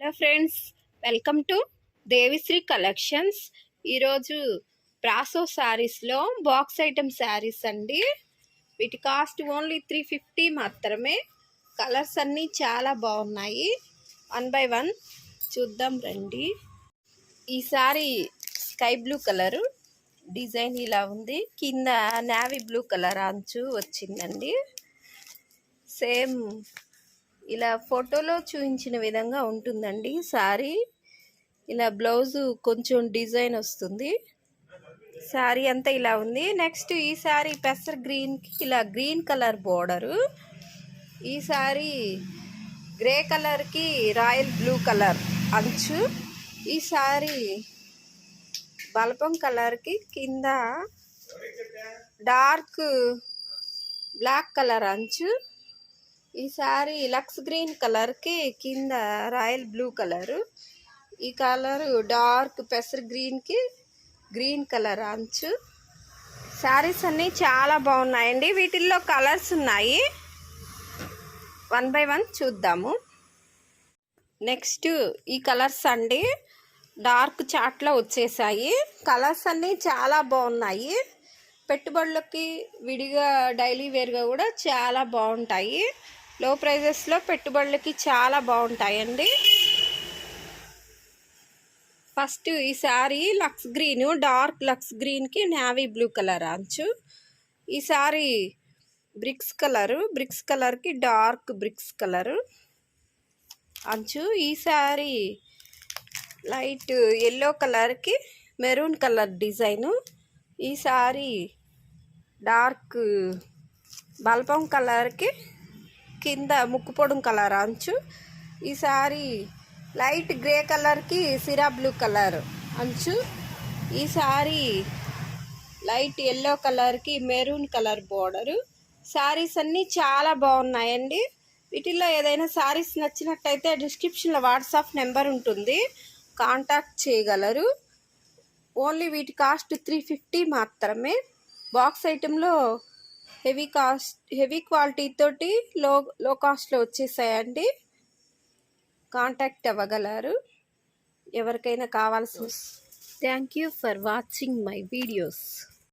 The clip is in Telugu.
Hello friends, welcome to Devishri collections. ఈరోజు బ్రాసో శారీస్లో బాక్స్ ఐటమ్ శారీస్ అండి. వీటి కాస్ట్ ఓన్లీ 350 మాత్రమే. కలర్స్ అన్నీ చాలా బాగున్నాయి. 1 by 1 చూద్దాం రండి. ఈ sari sky blue colour design ఇలా ఉంది. కింద నేవీ బ్లూ కలర్ అంచు వచ్చిందండి. సేమ్ ఇలా ఫోటోలో చూపించిన విధంగా ఉంటుందండి శారీ. ఇలా బ్లౌజు కొంచెం డిజైన్ వస్తుంది. శారీ అంతా ఇలా ఉంది. నెక్స్ట్ ఈ శారీ పెసర్ గ్రీన్కి ఇలా గ్రీన్ కలర్ బోర్డరు. ఈ శారీ గ్రే కలర్కి రాయల్ బ్లూ కలర్ అంచు. ఈ శారీ బల్బం కలర్కి కింద డార్క్ బ్లాక్ కలర్ అంచు. ఈ శారీ లక్స్ గ్రీన్ కలర్కి కింద రాయల్ బ్లూ కలరు. ఈ కలరు డార్క్ పెసర్ గ్రీన్కి గ్రీన్ కలర్ అంచు. శారీస్ అన్నీ చాలా బాగున్నాయండి. వీటిల్లో కలర్స్ ఉన్నాయి. 1 by 1 చూద్దాము. నెక్స్ట్ ఈ కలర్స్ అండి డార్క్ చాట్లో వచ్చేసాయి. కలర్స్ అన్నీ చాలా బాగున్నాయి. పెట్టుబడులకి విడిగా డైలీ వేర్గా కూడా చాలా బాగుంటాయి. లో ప్రైజెస్లో పెట్టుబడులకి చాలా బాగుంటాయండి. ఫస్ట్ ఈ sari lux green, dark lux గ్రీన్కి నేవీ బ్లూ కలర్ అంచు. ఈ శారీ బ్రిక్స్ కలర్కి డార్క్ బ్రిక్స్ కలరు అంచు. ఈ శారీ లైట్ ఎల్లో కలర్కి మెరూన్ కలర్ డిజైను. ఈ శారీ డార్క్ బల్బం కలర్కి కింద ముక్కు పొడుం కలర్ అంచు. ఈ శారీ లైట్ గ్రే కలర్కి సిరా బ్లూ కలర్ అంచు. ఈ శారీ లైట్ ఎల్లో కలర్కి మెరూన్ కలర్ బోర్డరు. శారీస్ అన్నీ చాలా బాగున్నాయండి. వీటిల్లో ఏదైనా శారీస్ నచ్చినట్టయితే డిస్క్రిప్షన్లో వాట్సాప్ నెంబర్ ఉంటుంది, కాంటాక్ట్ చేయగలరు. ఓన్లీ వీటి కాస్ట్ 350 మాత్రమే. బాక్స్ ఐటెంలో హెవీ క్వాలిటీ తోటి లో కాస్ట్లో వచ్చేసాయండి. కాంటాక్ట్ అవ్వగలరు ఎవరికైనా కావాల్సి. Thank you for watching my videos.